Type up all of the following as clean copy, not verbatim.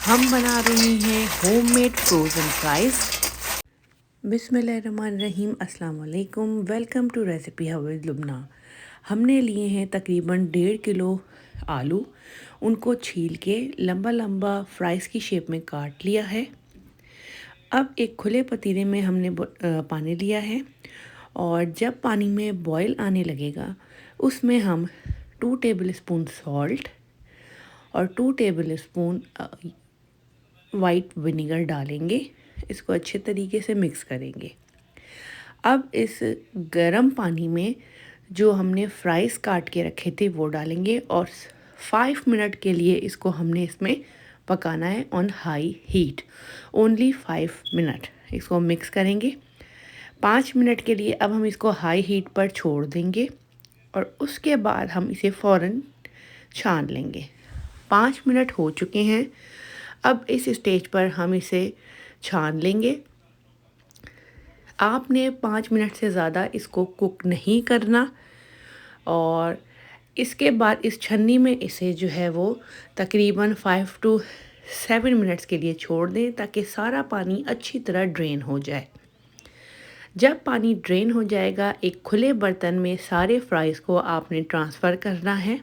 हम बना रहे हैं होममेड फ्रोज़न फ्राइज़। बिस्मिल्लाहिर्रहमानिर्रहीम, अस्सलाम वालेकुम। वेलकम टू रेसिपी हविज़ लुबना। हमने लिए हैं तकरीबन 1.5 किलो आलू। उनको छील के लंबा लंबा फ्राइज़ की शेप में काट लिया है। अब एक खुले पतीले में हमने पानी लिया है और जब पानी में बॉयल आने लगेगा उसमें हम 2 टेबलस्पून सॉल्ट और 2 टेबलस्पून वाइट विनेगर डालेंगे। इसको अच्छे तरीके से मिक्स करेंगे। अब इस गरम पानी में जो हमने फ्राइज़ काट के रखे थे वो डालेंगे और 5 मिनट के लिए इसको हमने इसमें पकाना है on high heat. Only 5 minute इसको मिक्स करेंगे। 5 मिनट के लिए अब हम इसको हाई हीट पर छोड़ देंगे और उसके बाद हम इसे फ़ौरन छान लेंगे। 5 मिनट हो चुके हैं। अब इस स्टेज पर हम इसे छान लेंगे। आपने 5 मिनट से ज़्यादा इसको कुक नहीं करना और इसके बाद इस छन्नी में इसे जो है वो तकरीबन 5 to 7 मिनट्स के लिए छोड़ दें ताकि सारा पानी अच्छी तरह ड्रेन हो जाए। जब पानी ड्रेन हो जाएगा एक खुले बर्तन में सारे फ्राइज़ को आपने ट्रांसफ़र करना है।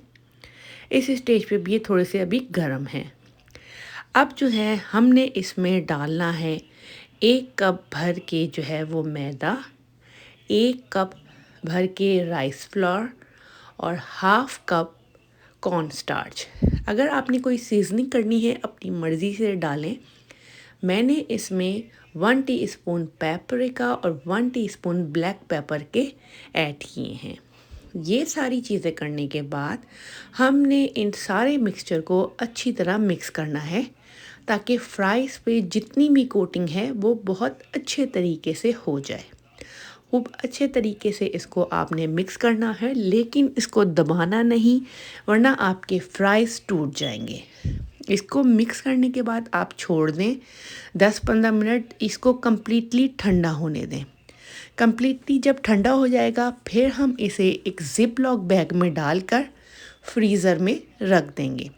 इस स्टेज पे भी ये थोड़े से अभी गर्म हैं। अब जो है हमने इसमें डालना है 1 कप भर के जो है वो मैदा, 1 कप भर के राइस फ्लोर और हाफ़ कप कॉर्न स्टार्च। अगर आपने कोई सीजनिंग करनी है अपनी मर्ज़ी से डालें। मैंने इसमें 1 टीस्पून पेपरिका और 1 टीस्पून ब्लैक पेपर के ऐड किए हैं। ये सारी चीज़ें करने के बाद हमने इन सारे मिक्सचर को अच्छी तरह मिक्स करना है ताकि फ्राइज़ पे जितनी भी कोटिंग है वो बहुत अच्छे तरीके से हो जाए। खूब अच्छे तरीके से इसको आपने मिक्स करना है, लेकिन इसको दबाना नहीं वरना आपके फ्राइज़ टूट जाएंगे। इसको मिक्स करने के बाद आप छोड़ दें 10-15 मिनट। इसको कम्प्लीटली ठंडा होने दें। कम्प्लीटली जब ठंडा हो जाएगा फिर हम इसे एक ज़िप लॉक बैग में डालकर फ्रीज़र में रख देंगे।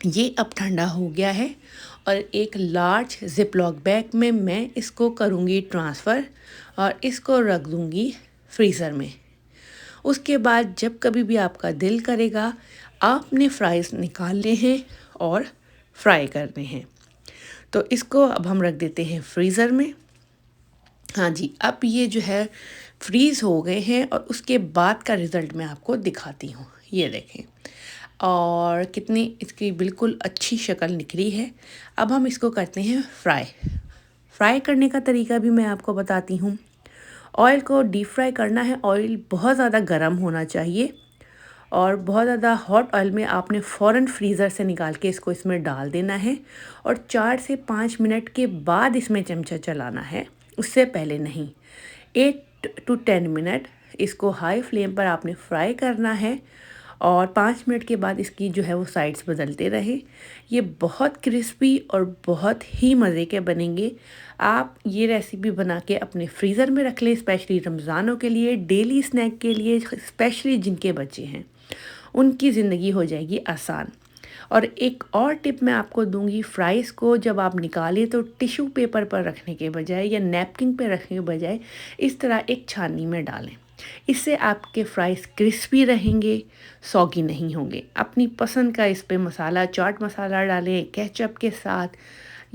ये अब ठंडा हो गया है और एक लार्ज ज़िप लॉक बैग में मैं इसको करूँगी ट्रांसफ़र और इसको रख दूँगी फ्रीज़र में। उसके बाद जब कभी भी आपका दिल करेगा आपने फ्राइज़ निकालने हैं और फ्राई करने हैं। तो इसको अब हम रख देते हैं फ्रीज़र में। हाँ जी, अब ये जो है फ्रीज़ हो गए हैं और उसके बाद का रिज़ल्ट मैं आपको दिखाती हूँ। ये देखें और कितनी इसकी बिल्कुल अच्छी शक्ल निकली है। अब हम इसको करते हैं फ्राई। फ्राई करने का तरीका भी मैं आपको बताती हूँ। ऑयल को डीप फ्राई करना है। ऑयल बहुत ज़्यादा गर्म होना चाहिए और बहुत ज़्यादा हॉट ऑयल में आपने फ़ौरन फ्रीज़र से निकाल के इसको इसमें डाल देना है और 4 से 5 मिनट के बाद इसमें चमचा चलाना है, उससे पहले नहीं। 8 to 10 मिनट इसको हाई फ्लेम पर आपने फ्राई करना है और 5 मिनट के बाद इसकी जो है वो साइड्स बदलते रहे। ये बहुत क्रिस्पी और बहुत ही मज़े के बनेंगे। आप ये रेसिपी बना के अपने फ्रीज़र में रख लें, स्पेशली रमज़ानों के लिए, डेली स्नैक के लिए, स्पेशली जिनके बच्चे हैं उनकी ज़िंदगी हो जाएगी आसान। और एक और टिप मैं आपको दूंगी, फ्राइज़ को जब आप निकालें तो टिश्यू पेपर पर रखने के बजाय या नैपकिन पर रखने के बजाय इस तरह एक छाननी में डालें। इससे आपके फ्राइज़ क्रिस्पी रहेंगे, सॉगी नहीं होंगे। अपनी पसंद का इस पे मसाला, चाट मसाला डालें केचप के साथ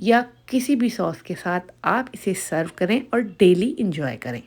या किसी भी सॉस के साथ। आप इसे सर्व करें और डेली इंजॉय करें।